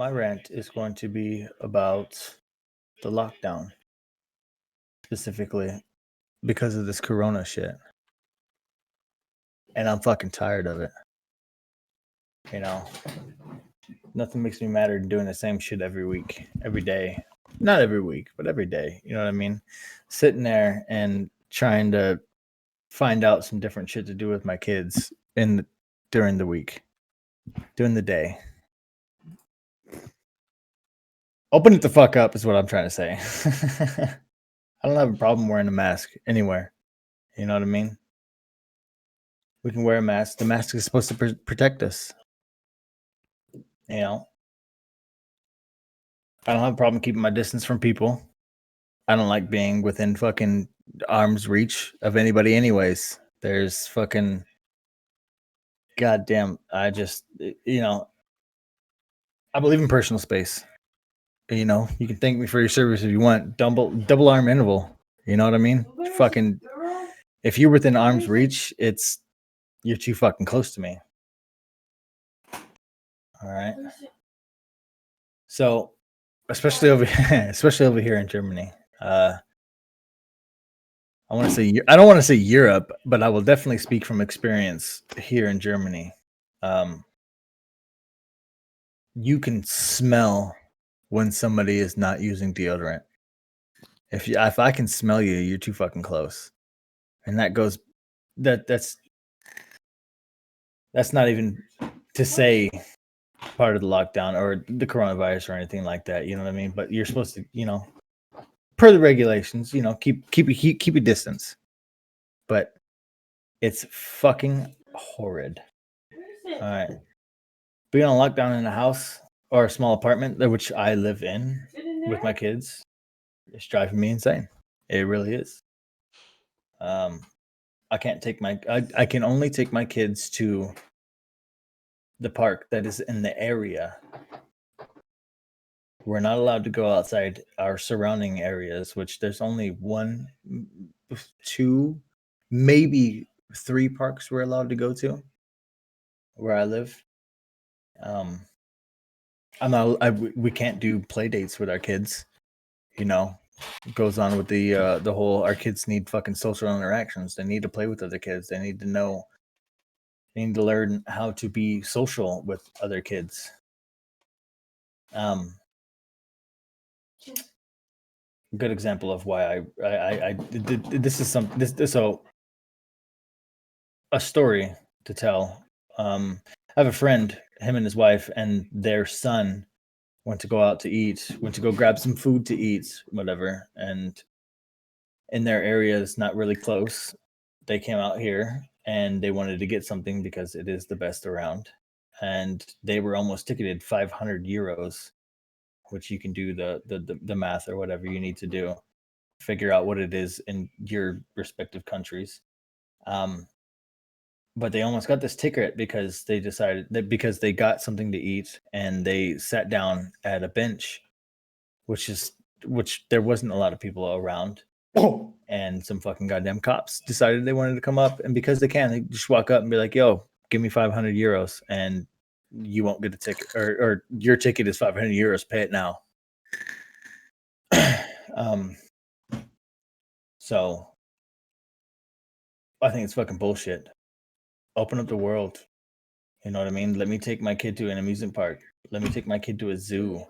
my rant is going to be about the lockdown, specifically because of this corona shit. And I'm fucking tired of it. You know, nothing makes me madder than doing the same shit every week, every day. Not every week, but every day. You know what I mean? Sitting there and trying to find out some different shit to do with my kids during the week, during the day. Open it the fuck up is what I'm trying to say. I don't have a problem wearing a mask anywhere. You know what I mean? We can wear a mask. The mask is supposed to protect us. You know, I don't have a problem keeping my distance from people. I don't like being within fucking arm's reach of anybody, anyways. There's fucking goddamn. I just, I believe in personal space. You know, you can thank me for your service if you want. Double arm interval. You know what I mean? Fucking, if you're within arm's reach, you're too fucking close to me. All right. So, especially over here in Germany. I want to say I don't want to say Europe, but I will definitely speak from experience here in Germany. You can smell when somebody is not using deodorant. If I can smell you, you're too fucking close, and that's not even to say part of the lockdown or the coronavirus or anything like that. You know what I mean? But you're supposed to, per the regulations, keep a distance. But it's fucking horrid. All right. Being on lockdown in a house or a small apartment, which I live in with my kids, it's driving me insane. It really is. I can't take I can only take my kids to the park that is in the area. We're not allowed to go outside our surrounding areas, which there's only 1, 2, maybe 3 parks we're allowed to go to where I live. We can't do play dates with our kids. It goes on with the whole our kids need fucking social interactions. They need to play with other kids. They need to learn how to be social with other kids. Good example of why this is so a story to tell. I have a friend, him and his wife and their son went to go out to eat, went to go grab some food to eat, whatever. And in their area, it's not really close. They came out here and they wanted to get something because it is the best around. And they were almost ticketed 500 euros, which you can do the math or whatever you need to do, figure out what it is in your respective countries. But they almost got this ticket because they decided that because they got something to eat and they sat down at a bench, which there wasn't a lot of people around. Oh. And some fucking goddamn cops decided they wanted to come up, and because they just walk up and be like, "Yo, give me 500 euros and you won't get a ticket, or your ticket is 500 euros. Pay it now." So I think it's fucking bullshit. Open up the world. You know what I mean? Let me take my kid to an amusement park. Let me take my kid to a zoo.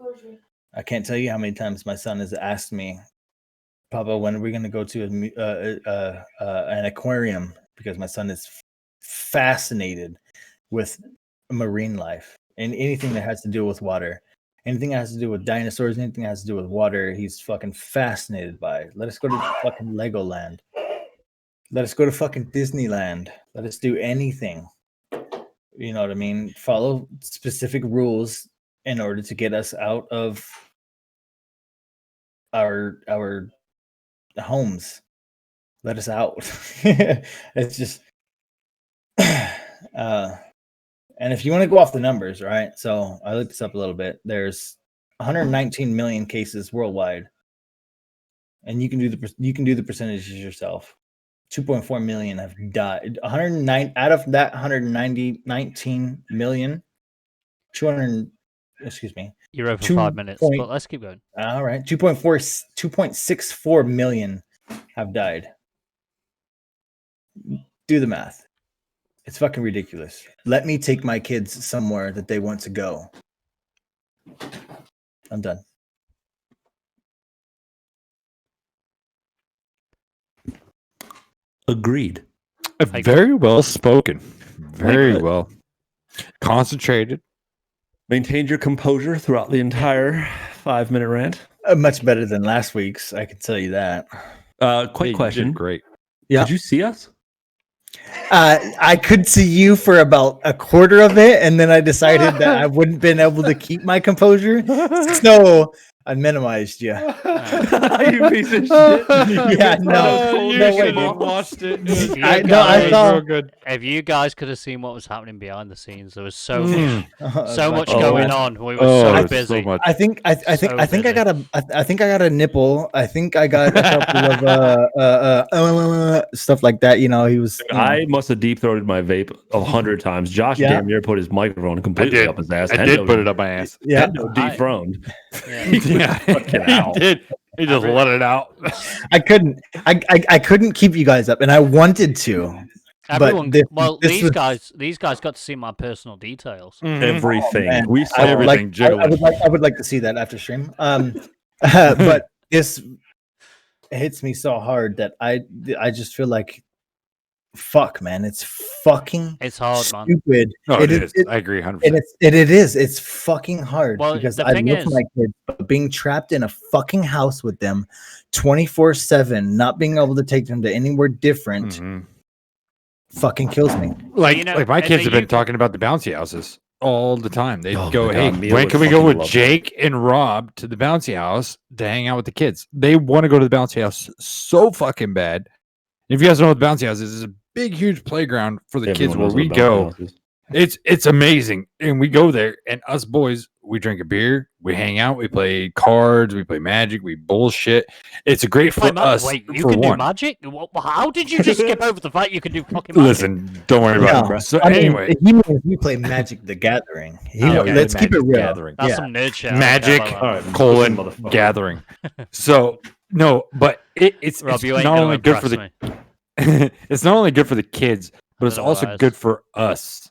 I can't tell you how many times my son has asked me, "Papa, when are we going to go to an aquarium?" Because my son is fascinated with marine life and anything that has to do with water. Anything that has to do with dinosaurs, anything that has to do with water, he's fucking fascinated by. Let us go to fucking Legoland. Let us go to fucking Disneyland. Let us do anything. You know what I mean? Follow specific rules in order to get us out of our homes. Let us out. It's just and if you want to go off the numbers, right? So I looked this up a little bit. There's 119 million cases worldwide, and you can do the percentages yourself. 2.4 million have died. 109 out of that 119 million. 200. Excuse me. You're over 5 minutes, but let's keep going. All right, 2.64 million have died. Do the math. It's fucking ridiculous. Let me take my kids somewhere that they want to go. I'm done. Agreed. Very well spoken. Very well. Concentrated. Maintained your composure throughout the entire 5-minute rant. Much better than last week's, I can tell you that. Quick question. Great. Yeah. Did you see us? I could see you for about a quarter of it, and then I decided that I wouldn't been able to keep my composure, so I minimized you. You piece of shit. Yeah, no, you no should way, have dude. watched it. I saw. real good. If you guys could have seen what was happening behind the scenes, there was so Mm. much Oh, going wow. on. We were so it's busy. so much. I think I think So I think I busy. got a I think I got a nipple. I think I got a couple of stuff like that. You know, he was. You know. I must have deep throated my vape 100 times. Josh Yeah. damn near put his microphone completely did. up his ass. I did put it up my ass. Yeah, Hendo dethroned. Yeah. He did. He just let it out. I couldn't keep you guys up, and I wanted to. Everyone, this these was- guys got to see my personal details. Everything. Man, We saw I would like, everything jiggling. I would like to see that after stream. But this hits me so hard that I just feel like, fuck, man, it's fucking It's hard, man. stupid. No, it is. I agree 100%. And it is. It's fucking hard Well, because the I thing love is- my kids, but being trapped in a fucking house with them 24/7, not being able to take them to anywhere different, Mhm. fucking kills me. Like, You know, like my in kids the have been UK talking about the bouncy houses all the time. They Oh go, my hey, God, Mia when would can we go fucking with love that. Jake and Rob to the bouncy house to hang out with the kids? They want to go to the bouncy house so fucking bad. If you guys don't know what the bouncy house is, it's a big, huge playground for the kids Everyone where knows what we a bouncy go. house is. It's amazing. And we go there, and us boys, we drink a beer, we hang out, we play cards, we play magic, we bullshit. It's a great for us. Wait, you for can do one. magic? How did you just skip over the fact you can do fucking magic? Listen, don't worry about No, it. So I mean, anyway, he means we play Magic the Gathering. Okay. Let's keep it Magic real. Gathering. That's Yeah. some nerd shit. Magic, Okay, All right, colon motherfucker. gathering. So no, but it's Rob, it's you ain't not gonna only good for impress the me. it's not only good for the kids, but it's don't know also what that good is. for us.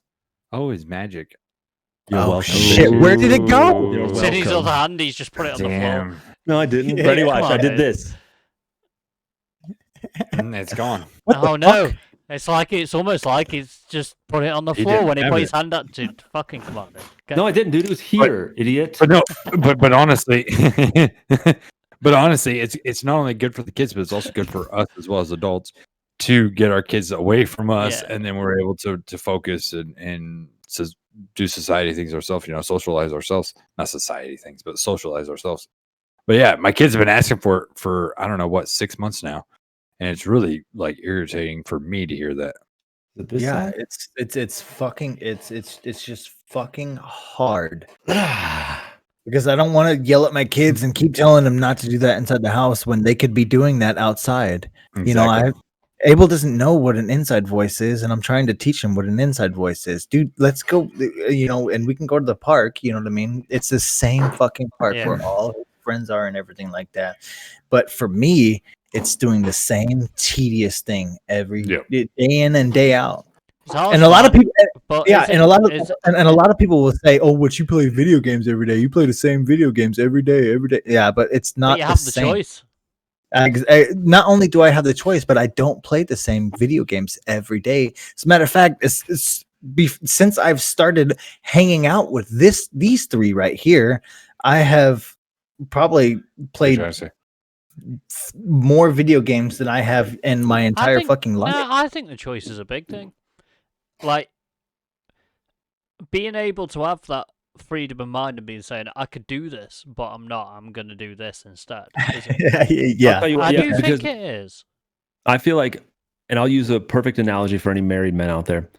Oh, it's magic. You're Oh, welcome. shit. baby. Where did it go? You're It's in his welcome. other hand. He's just put it on the floor. Damn, No, I didn't. Yeah, Ready, come watch. I on, did dude. this. It's gone. Oh no! It's like it's almost like he's just put it on the He floor didn't when he have put it. his hand up to fucking come on. Dude. No, I didn't, dude. It was here, idiot. But no, but honestly, but honestly, it's not only good for the kids, but it's also good for us as well as adults to get our kids away from us, Yeah. and then we're able to focus and do society things ourselves. You know, socialize ourselves, not society things, but socialize ourselves. But yeah, my kids have been asking for it for I don't know what 6 months now, and it's really like irritating for me to hear that. Is it this Yeah, side? it's fucking it's just fucking hard because I don't want to yell at my kids and keep telling them not to do that inside the house when they could be doing that outside. You know, Abel doesn't know what an inside voice is, and I'm trying to teach him what an inside voice is. Dude, let's go, you know, and we can go to the park, you know what I mean? It's the same fucking park Yeah. where all his friends are and everything like that. But for me, it's doing the same tedious thing every Yep. day in and day out. It's hard, And a lot of man, people, but yeah, is and it- a lot of is- and a lot of people will say, "Oh, but you play video games every day. You play the same video games every day, every day." Yeah, but it's but not you the have the same. choice. Not only do I have the choice, but I don't play the same video games every day. As a matter of fact, since I've started hanging out with these three right here, I have probably played more video games than I have in my entire think- fucking life. No, I think the choice is a big thing. Like being able to have that freedom of mind and being saying, "I could do this, but I'm not. I'm going to do this instead." Is it? Yeah, I'll tell you what, I yeah, do because think it is. I feel like, and I'll use a perfect analogy for any married men out there.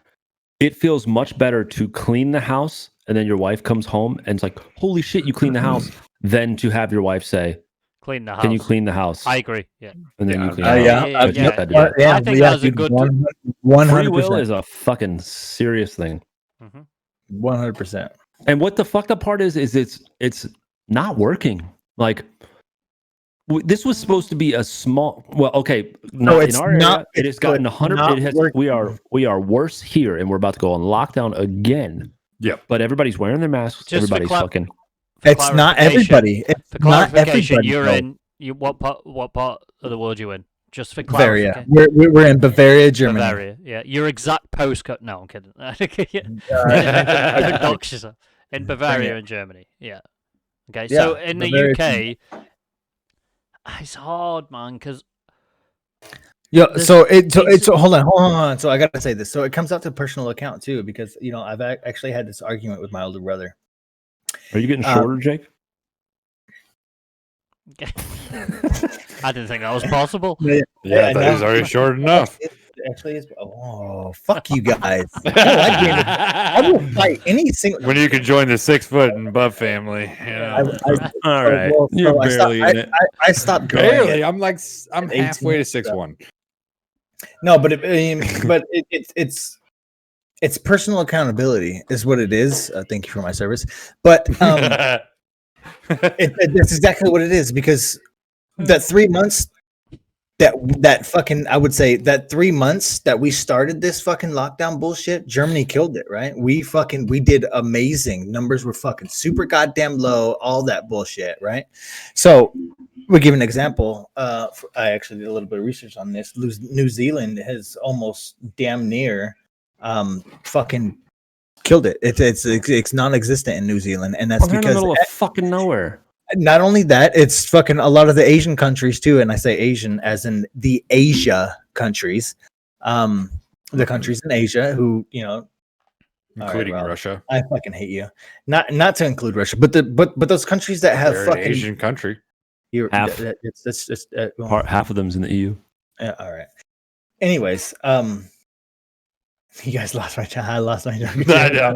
It feels much better to clean the house and then your wife comes home and it's like, holy shit, you clean the house, than to have your wife say, Clean the house. can you clean the house? I agree. Yeah. And then Yeah. you clean Yeah, the yeah, house. yeah, But you yeah. said, yeah. yeah, I think yeah, that's a dude, good- free will 100%. is a fucking serious thing. Mhm. 100%. And what the fucked up part is it's not working. Like this was supposed to be a small. Well, okay, not it's in our not- area. It has it's gotten not 100. It has. working. We are worse here, and we're about to go on lockdown again. Yep. But everybody's wearing their masks. Just for Everybody's fucking. For It's not clarification- everybody. It's For not clarification, everybody. you're though. in. What part of the world you in? Just for Bavaria. clarification. We're in Bavaria, Germany. Bavaria. Yeah, your exact postcode. No, I'm kidding. Don't dox yourself. In Bavaria, in Germany. Yeah. Okay. So Yeah, in the Bavaria, UK, it's hard, man, because Yeah, There's so it's cases- so hold on. So I gotta say this. So it comes out to personal account too, because I've actually had this argument with my older brother. Are you getting shorter, Jake? I didn't think that was possible. Yeah, I thought he was no. already short enough. It actually is. Oh, fuck you guys! I will fight any single. When you can join the 6 foot and above family, you know. All right, well, you're I stopped- barely in it. I stopped going. Barely. I'm at halfway 18, to 6'1". No, but it's personal accountability is what it is. Thank you for my service, but that's exactly what it is, because that 3 months that fucking, I would say that 3 months that we started this fucking lockdown bullshit, Germany killed it, right? We did amazing. Numbers were fucking super goddamn low, all that bullshit, right? So we'll give an example. I actually did a little bit of research on this. New Zealand has almost damn near fucking killed it. It's non-existent in New Zealand, and that's They're in the because middle of fucking nowhere. not only that, it's fucking a lot of the Asian countries too, and I say Asian as in the Asia countries, the countries in Asia who Including well, Russia. I fucking hate you. Not to include Russia, but those countries that have They're fucking an Asian country. Half. It's just Half of them's in the EU. yeah, all right. Anyways, you guys lost my time. I lost my time. I know.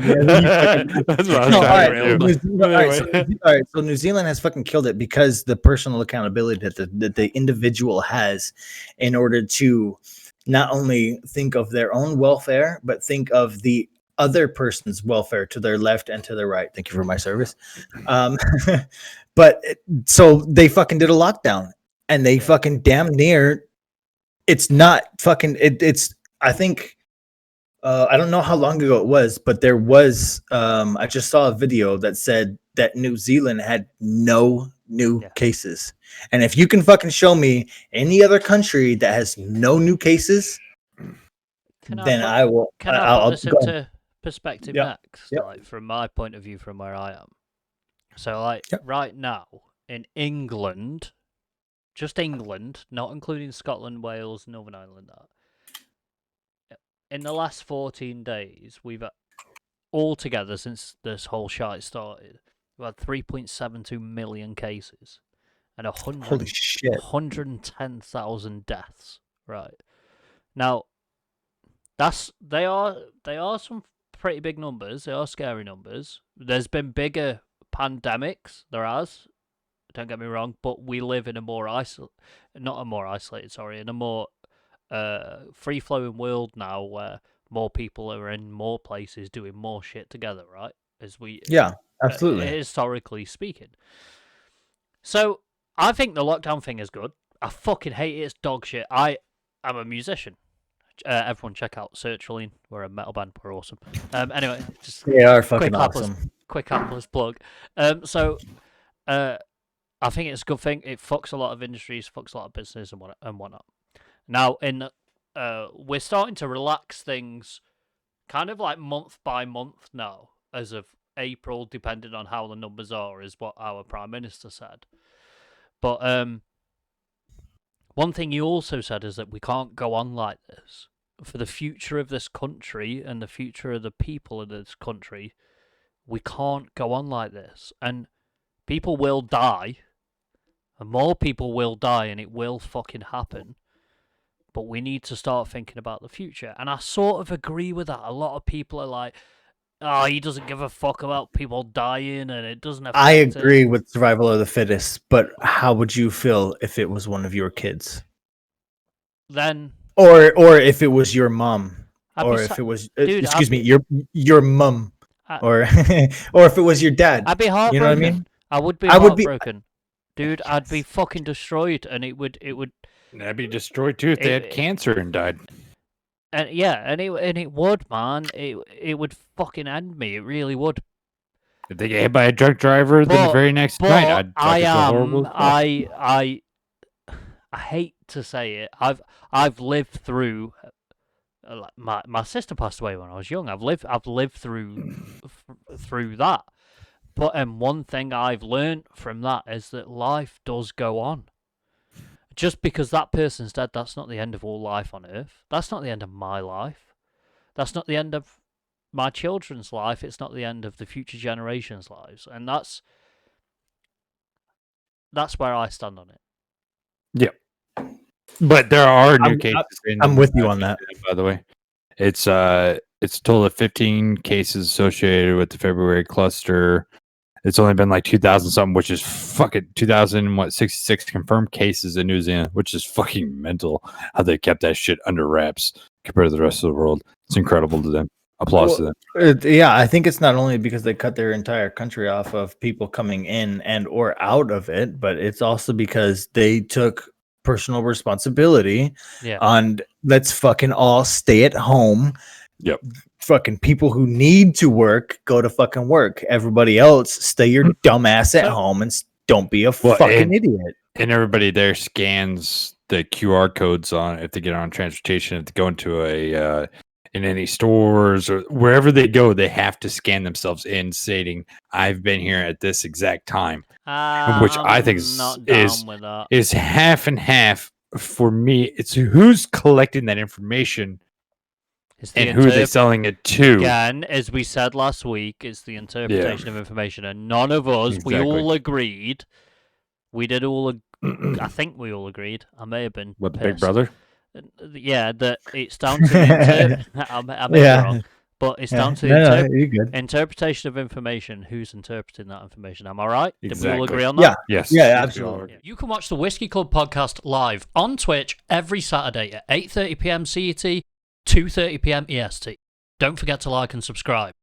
That's what I was No, all trying right, to so do. all right, so New Zealand has fucking killed it because the personal accountability that the individual has in order to not only think of their own welfare, but think of the other person's welfare to their left and to their right. Thank you for my service. So they fucking did a lockdown, and they fucking damn near. It's not fucking. It's. I think. I don't know how long ago it was, but there was. I just saw a video that said that New Zealand had no new cases, and if you can fucking show me any other country that has no new cases, then I will. Can I I'll put this go. into perspective next? Yep. Like from my point of view, from where I am. So, like Yep. right now in England, just England, not including Scotland, Wales, Northern Ireland, in the last 14 days, we've altogether since this whole shite started, we've had 3.72 million cases and Holy shit! 110,000 deaths. Right now, they are some pretty big numbers. They are scary numbers. There's been bigger pandemics. There has. Don't get me wrong, but we live in a more in a more free-flowing world now, where more people are in more places doing more shit together, right? Absolutely. Historically speaking. So I think the lockdown thing is good. I fucking hate it. It's dog shit. I'm a musician. Everyone check out Sertraline. We're a metal band. We're awesome. Anyway, just They are fucking awesome. quick Atlas plug. I think it's a good thing. It fucks a lot of industries, fucks a lot of business and whatnot. Now, we're starting to relax things, kind of like month by month now, as of April, depending on how the numbers are, is what our Prime Minister said. But one thing he also said is that we can't go on like this. For the future of this country and the future of the people of this country, we can't go on like this. And people will die, and more people will die, and it will fucking happen. But we need to start thinking about the future. And I sort of agree with that. A lot of people are like, oh, he doesn't give a fuck about people dying, and it doesn't affect I agree with survival of the fittest, but how would you feel if it was one of your kids? Then, or if it was your mom, or if it was your mom, or or if it was your dad. I'd be heartbroken. You know what I mean? I would be I would be- heartbroken. Dude, I'd be fucking destroyed, and it would, That'd be destroyed too if they had cancer and died. and yeah, and it would, man. It would fucking end me. It really would. If they get hit by a drunk driver, then the very next night, I'd I fucking feel am. horrible. I hate to say it. I've lived through. My sister passed away when I was young. I've lived through through that. But one thing I've learned from that is that life does go on. Just because that person's dead, that's not the end of all life on Earth. That's not the end of my life. That's not the end of my children's life. It's not the end of the future generations' lives. And that's where I stand on it. But there are new cases. I'm with you on that. By the way, it's a total of 15 cases associated with the February cluster. It's only been like 2,000 something, which is fucking 66 confirmed cases in New Zealand, which is fucking mental. How they kept that shit under wraps compared to the rest of the world. It's incredible to them. Applause to them. Yeah, I think it's not only because they cut their entire country off of people coming in and or out of it, but it's also because they took personal responsibility on let's fucking all stay at home. Yep. Fucking people who need to work, go to fucking work. Everybody else, stay your dumb ass at home and don't be a fucking idiot. And everybody there scans the QR codes on if they get on transportation, if they go into a in any stores or wherever they go, they have to scan themselves in, stating I've been here at this exact time, which I think is half and half for me. It's who's collecting that information. And who are they selling it to? Again, as we said last week, it's the interpretation of information, and none of us, we all agreed. We did all. I think we all agreed. I may have been. What, the Big Brother? Yeah, that it's down to the I may be wrong, but it's down to the interpretation of information. Who's interpreting that information? Am I right? Exactly. Did we all agree on that? Yes. Yeah, absolutely. You can watch the Whiskey Club podcast live on Twitch every Saturday at 8:30 p.m. CET. 2:30 p.m. EST. Don't forget to like and subscribe.